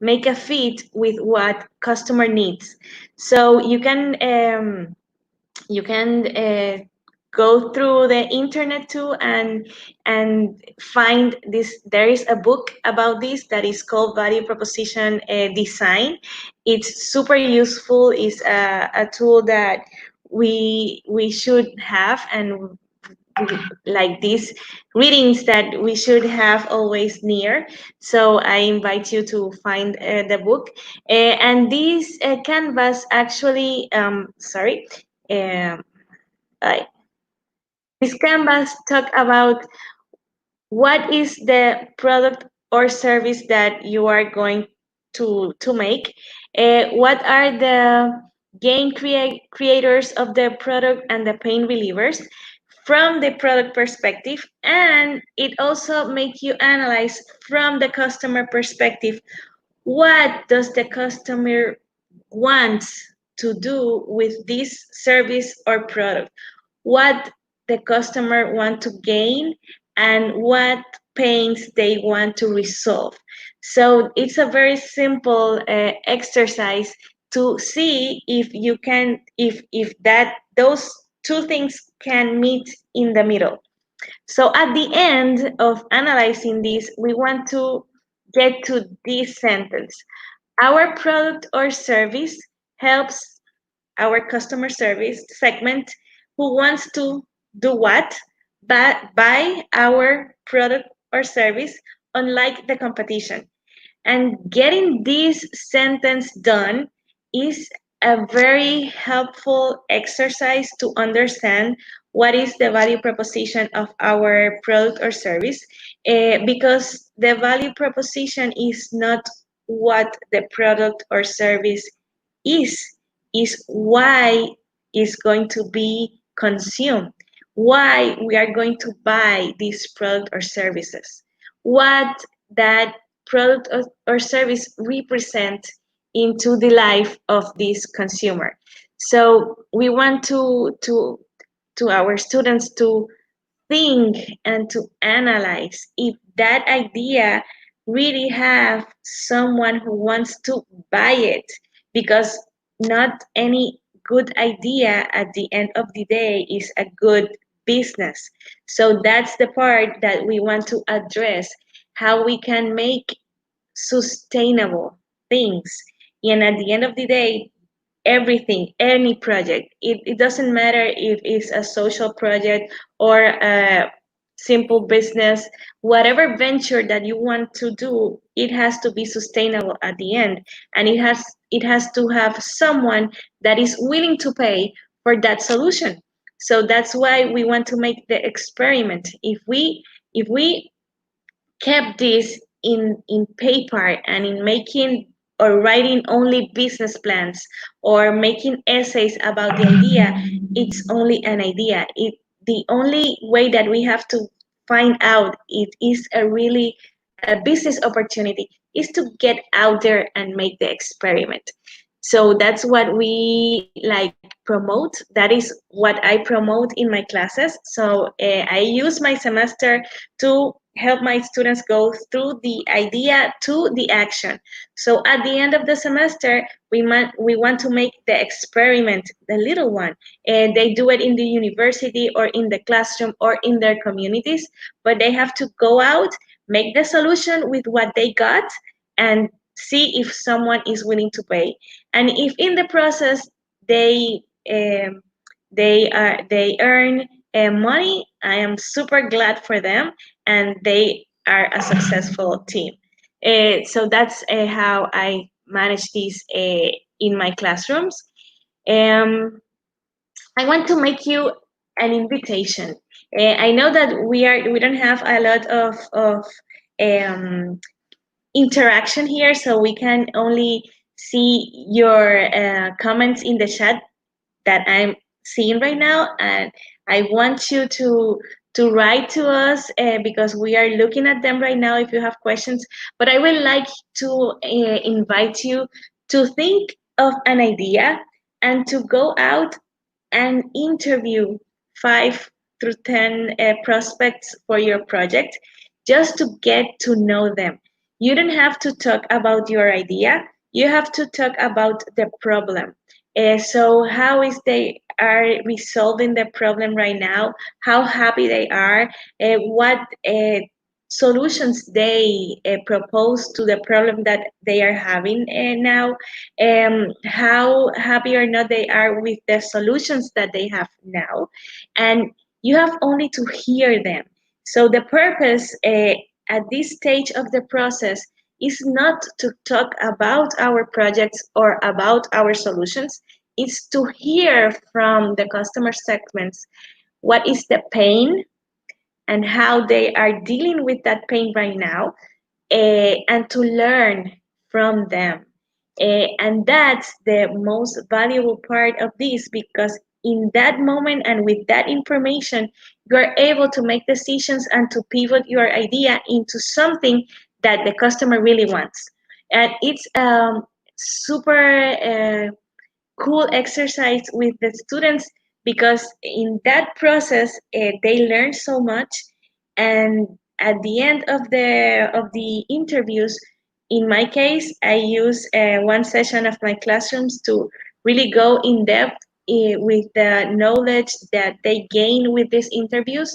make a fit with what customer needs. So you can go through the internet too and find this. There is a book about this that is called Value Proposition Design. It's super useful. It's a tool that we should have, and like these readings that we should have always near. So I invite you to find the book. And this canvas actually, sorry, um, I, this canvas talk about what is the product or service that you are going to make. What are the gain creators of the product and the pain relievers from the product perspective, and it also makes you analyze from the customer perspective, what does the customer want to do with this service or product, what the customer want to gain, and what pains they want to resolve. So it's a very simple exercise to see if you can, if that those two things can meet in the middle. So at the end of analyzing this, we want to get to this sentence: our product or service helps our customer service segment who wants to do what? Buy our product or service, unlike the competition. And getting this sentence done is a very helpful exercise to understand what is the value proposition of our product or service, because the value proposition is not what the product or service is, is why it's going to be consumed, why we are going to buy these product or services, what that product or service represent into the life of this consumer. So we want to our students to think and to analyze if that idea really have someone who wants to buy it, because not any good idea at the end of the day is a good business. So that's the part that we want to address, how we can make sustainable things. And at the end of the day, everything, any project, it doesn't matter if it's a social project or a simple business, whatever venture that you want to do, it has to be sustainable at the end. And it has to have someone that is willing to pay for that solution. So that's why we want to make the experiment. If we kept this in paper and in making or writing only business plans or making essays about the idea, it's only an idea. The only way that we have to find out it is a really a business opportunity is to get out there and make the experiment. So that's what we like promote. That is what I promote in my classes. So I use my semester to help my students go through the idea to the action. So at the end of the semester, we want to make the experiment, the little one, and they do it in the university or in the classroom or in their communities, but they have to go out, make the solution with what they got, and see if someone is willing to pay. And if in the process they um, they earn money, I am super glad for them, and they are a successful team. So that's how I manage this in my classrooms. Um, I want to make you an invitation. I know that we don't have a lot of um, interaction here, so we can only see your comments in the chat that I'm seeing right now, and I want you to write to us because we are looking at them right now if you have questions. But I would like to invite you to think of an idea and to go out and interview 5 through 10 prospects for your project, just to get to know them. You don't have to talk about your idea, you have to talk about the problem. So how is they are resolving the problem right now, how happy they are, what solutions they propose to the problem that they are having now, how happy or not they are with the solutions that they have now. And you have only to hear them. So the purpose at this stage of the process is not to talk about our projects or about our solutions, it's to hear from the customer segments what is the pain and how they are dealing with that pain right now, and to learn from them. And that's the most valuable part of this, because in that moment and with that information, you are able to make decisions and to pivot your idea into something that the customer really wants. And it's super cool exercise with the students, because in that process they learn so much. And at the end of the interviews, in my case, I use one session of my classrooms to really go in depth with the knowledge that they gain with these interviews,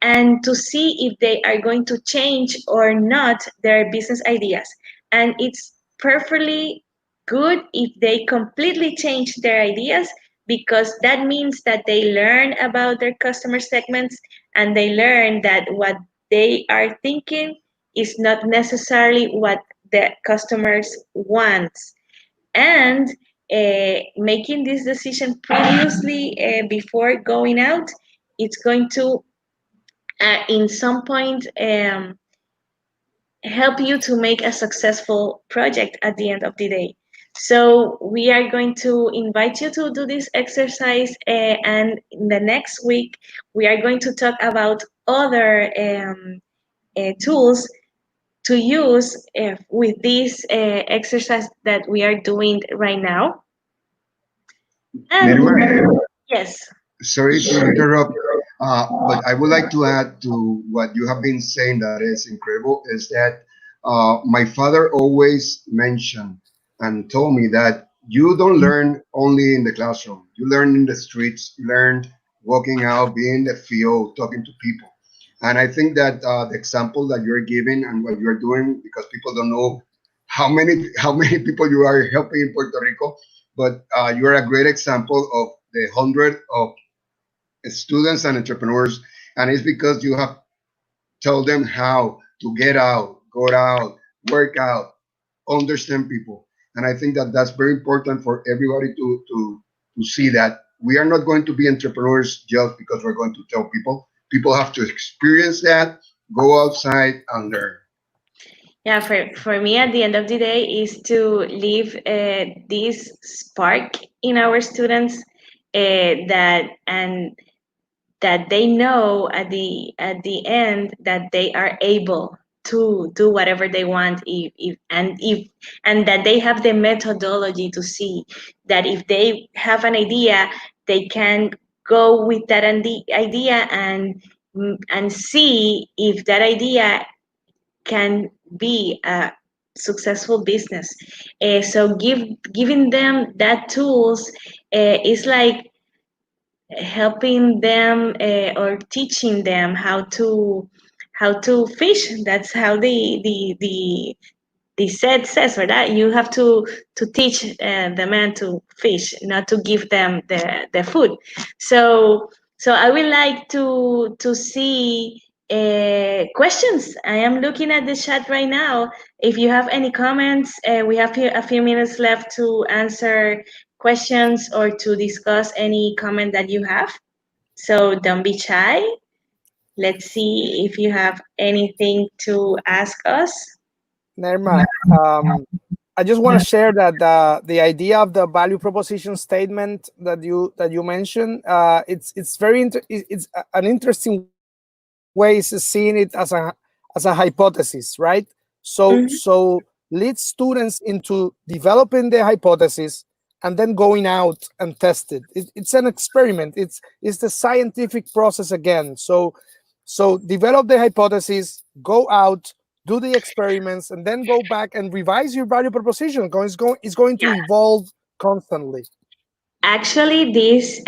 and to see if they are going to change or not their business ideas. And it's perfectly good if they completely change their ideas, because that means that they learn about their customer segments, and they learn that what they are thinking is not necessarily what the customers want. And making this decision previously before going out, it's going to in some point help you to make a successful project at the end of the day. So we are going to invite you to do this exercise, and in the next week we are going to talk about other tools to use with this exercise that we are doing right now. And Nerima, yes. sorry to interrupt, but I would like to add to what you have been saying that is incredible, is that my father always mentioned and told me that you don't learn only in the classroom. You learn in the streets, you learn walking out, being in the field, talking to people. And I think that the example that you're giving and what you're doing, because people don't know how many people you are helping in Puerto Rico, but you're a great example of the hundred of students and entrepreneurs, and it's because you have told them how to get out, go out, work out, understand people. And I think that that's very important for everybody to see that we are not going to be entrepreneurs just because we're going to tell people. People have to experience that, go outside and learn. Yeah, for me, at the end of the day, is to leave this spark in our students, that they know at the end that they are able to do whatever they want, and that they have the methodology to see that if they have an idea, they can go with that idea and see if that idea can be a successful business. So giving them that tools is like helping them or teaching them how to fish. That's how the set says, for that you have to teach the man to fish, not to give them the food. So I would like to see questions. I am looking at the chat right now. If you have any comments, we have a few minutes left to answer questions or to discuss any comment that you have. So don't be shy. Let's see if you have anything to ask us. Nerma, I just want to share that the idea of the value proposition statement that you mentioned, it's very it's an interesting way of seeing it as a hypothesis, right? So lead students into developing the hypothesis and then going out and test it. It's an experiment. It's the scientific process again. So develop the hypothesis, go out, do the experiments, and then go back and revise your value proposition. It's going to evolve constantly. Actually, this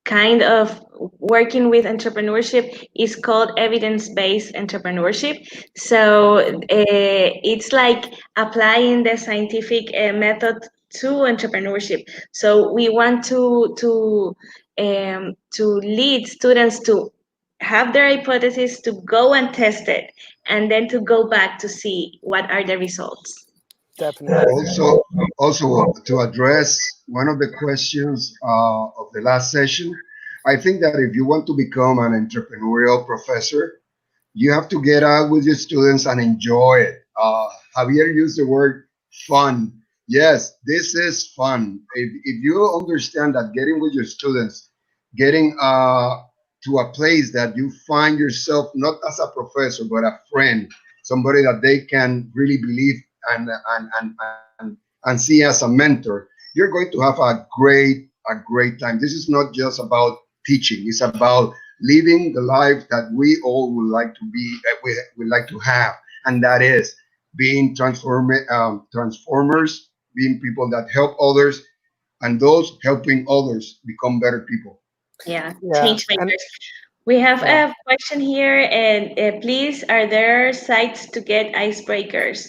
kind of working with entrepreneurship is called evidence-based entrepreneurship. So it's like applying the scientific method to entrepreneurship. So we want to lead students to have their hypothesis, to go and test it, and then to go back to see what are the results. Definitely. Also, to address one of the questions of the last session, I think that if you want to become an entrepreneurial professor, You have to get out with your students and enjoy it. Javier used the word fun. Yes, this is fun. If you understand that getting with your students, getting to a place that you find yourself not as a professor but a friend, somebody that they can really believe and see as a mentor, you're going to have a great time. This is not just about teaching; it's about living the life that we all would like to be, we would like to have, and that is being transformers, being people that help others, and those helping others become better people. Yeah, Yeah, change and makers. We have yeah. a question here, and please, are there sites to get icebreakers?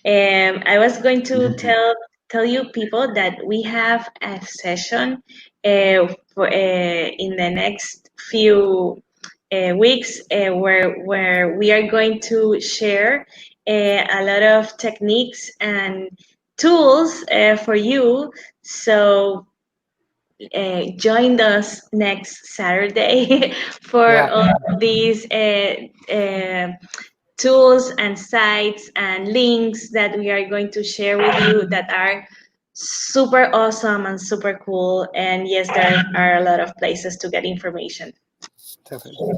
I was going to tell you people that we have a session in the next few weeks where we are going to share a lot of techniques and tools for you. So join us next Saturday for Yeah. all of these tools and sites and links that we are going to share with you that are super awesome and super cool. And yes, there are a lot of places to get information. Definitely.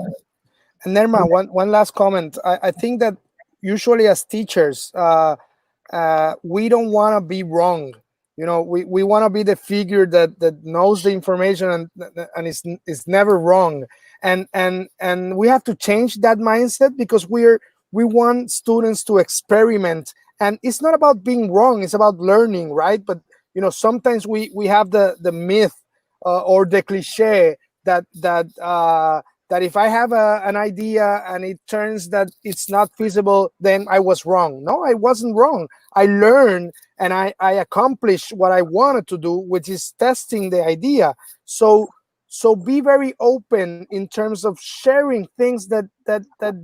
And Nerma, one last comment. I think that usually as teachers, we don't want to be wrong. We want to be the figure that knows the information and is never wrong. And we have to change that mindset because we want students to experiment. And it's not about being wrong; it's about learning, right? But sometimes we have the myth or the cliche that if I have an idea and it turns that it's not feasible, then I was wrong. No, I wasn't wrong. I learned and I accomplished what I wanted to do, which is testing the idea. So be very open in terms of sharing things that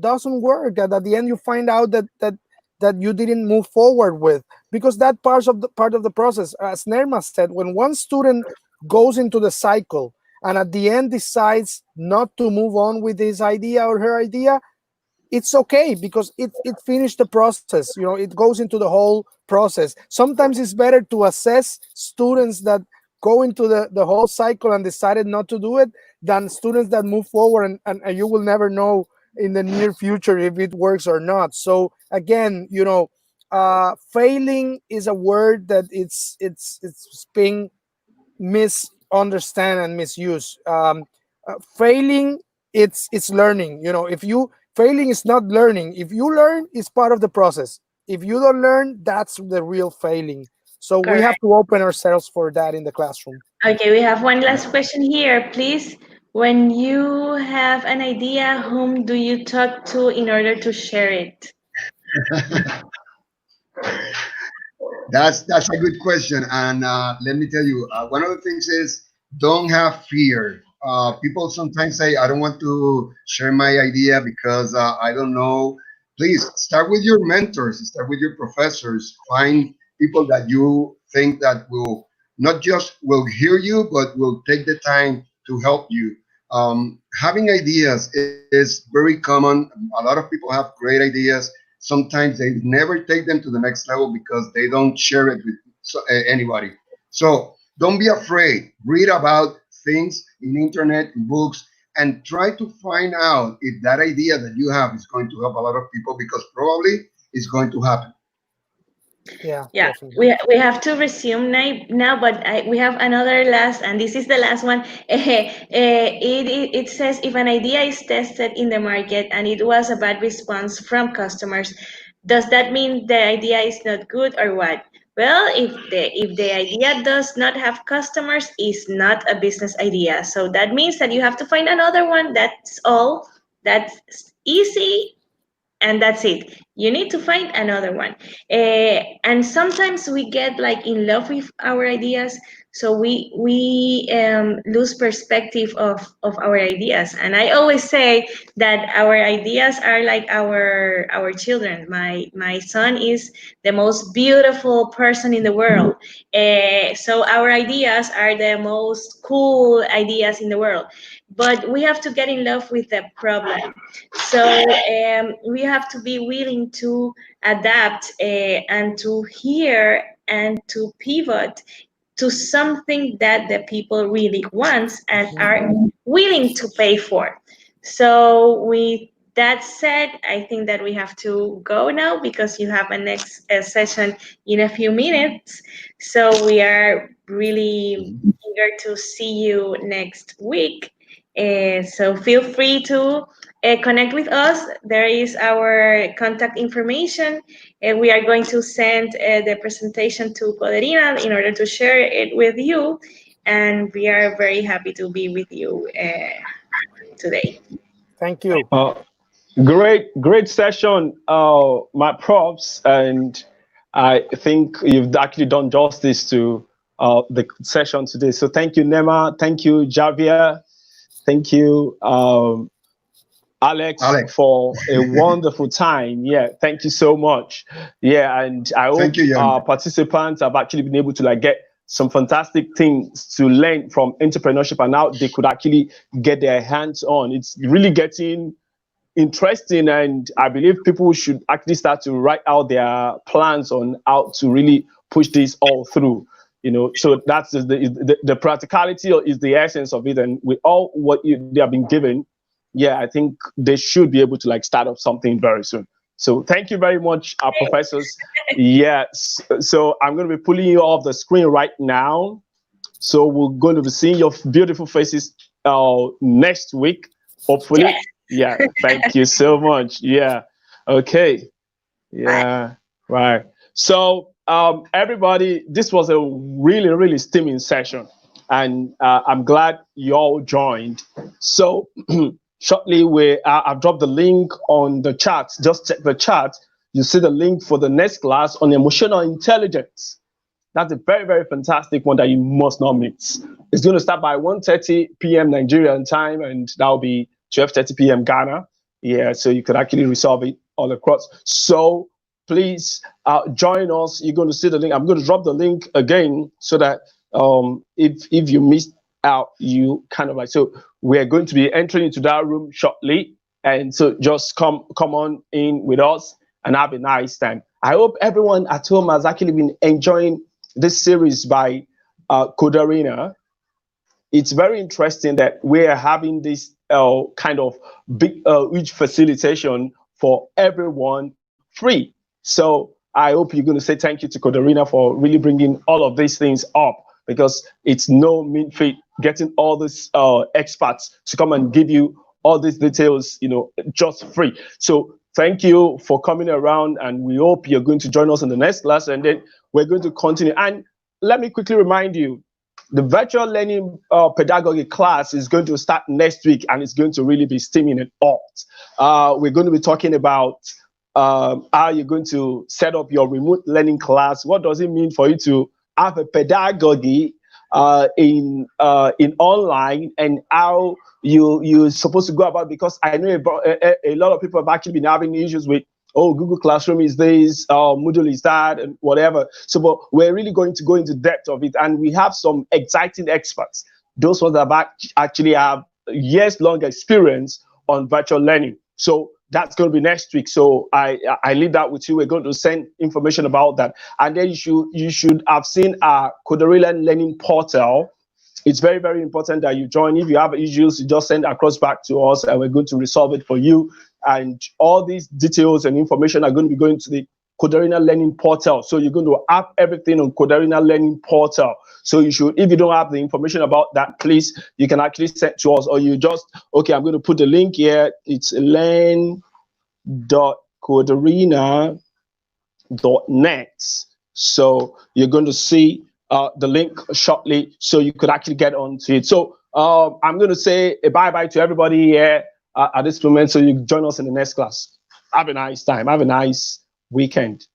doesn't work. That at the end you find out that you didn't move forward with, because that part of the process, as Nerma said, when one student goes into the cycle and at the end decides not to move on with his idea or her idea, it's okay because it finished the process. It goes into the whole process. Sometimes it's better to assess students that go into the whole cycle and decided not to do it than students that move forward, and you will never know in the near future if it works or not. So again, failing is a word that it's being misunderstand and misuse. Failing, it's learning. If you failing is not learning. If you learn, it's part of the process. If you don't learn, that's the real failing. So we have Correct. to open ourselves for that in the classroom. Okay, we have one last question here. Please, when you have an idea, whom do you talk to in order to share it? That's a good question, and let me tell you, one of the things is don't have fear. People sometimes say, "I don't want to share my idea because I don't know." Please start with your mentors, start with your professors. Find people that you think that will not just will hear you, but will take the time to help you. Having ideas is very common. A lot of people have great ideas. Sometimes they never take them to the next level because they don't share it with anybody. So don't be afraid. Read about things in internet, in books, and try to find out if that idea that you have is going to help a lot of people, because probably it's going to happen. Yeah, Yeah, definitely. we have to resume now, but we have another last, and this is the last one. It says if an idea is tested in the market and it was a bad response from customers, does that mean the idea is not good or what? Well, if the idea does not have customers, it's not a business idea. So that means that you have to find another one. That's all. That's easy, and that's it. You need to find another one. And sometimes we get like in love with our ideas, So we lose perspective of our ideas. And I always say that our ideas are like our children. My son is the most beautiful person in the world. So our ideas are the most cool ideas in the world. But we have to get in love with the problem. So we have to be willing to adapt and to hear and to pivot to something that the people really want and are willing to pay for. So with that said, I think that we have to go now because you have a next session in a few minutes. So we are really eager to see you next week. So feel free to connect with us. There is our contact information. We are going to send the presentation to Coderina in order to share it with you. And we are very happy to be with you today. Thank you. Great session. My props, and I think you've actually done justice to the session today. So thank you, Nema. Thank you, Javier. Thank you, Alex, for a wonderful time. Yeah, thank you so much. Yeah, and I hope our participants have actually been able to like get some fantastic things to learn from entrepreneurship, and how they could actually get their hands on. It's really getting interesting, and I believe people should actually start to write out their plans on how to really push this all through. You know, so that's the practicality is the essence of it, and with all what they have been given, yeah, I think they should be able to like start up something very soon. So thank you very much, our professors. Yes, so I'm going to be pulling you off the screen right now. So we're going to be seeing your beautiful faces next week, hopefully. Yes. Yeah, thank you so much. Yeah, okay. Yeah, right. So everybody, this was a really steaming session, and I'm glad you all joined. So shortly, I've dropped the link on the chat. Just check the chat. You see the link for the next class on emotional intelligence. That's a very fantastic one that you must not miss. It's going to start by 1:30 p.m. Nigerian time, and that will be 12:30 p.m. Ghana. Yeah, so you could actually resolve it all across. So please join us. You're going to see the link. I'm going to drop the link again so that if you missed out, you kind of like, so we're going to be entering into that room shortly. And so just come on in with us and have a nice time. I hope everyone at home has actually been enjoying this series by Coderina. It's very interesting that we're having this kind of big, huge facilitation for everyone free. So I hope you're going to say thank you to Coderina for really bringing all of these things up, because it's no mean feat getting all these experts to come and give you all these details, you know, just free. So thank you for coming around, and we hope you're going to join us in the next class, and then we're going to continue. And let me quickly remind you, the virtual learning pedagogy class is going to start next week, and it's going to really be steaming it up. We're going to be talking about how you're going to set up your remote learning class. What does it mean for you to have a pedagogy in online, and how you're supposed to go about, because I know a lot of people have actually been having issues with, oh, Google Classroom is this, Moodle is that, and whatever. So, but we're really going to go into depth of it, and we have some exciting experts. Those ones that actually have years-long experience on virtual learning. So that's going to be next week. So I leave that with you. We're going to send information about that, and then you should have seen our Coderina Learning Portal. It's very important that you join. If you have issues, you just send across back to us, and we're going to resolve it for you. And all these details and information are going to be going to the Coderina Learning Portal. So you're going to have everything on Coderina Learning Portal. So you should, if you don't have the information about that, please, you can actually send to us, or you just, okay, I'm going to put the link here. It's learn.coderina.net. So you're going to see the link shortly, so you could actually get onto it. So I'm going to say a bye-bye to everybody here at this moment, so you can join us in the next class. Have a nice time. Have a nice weekend.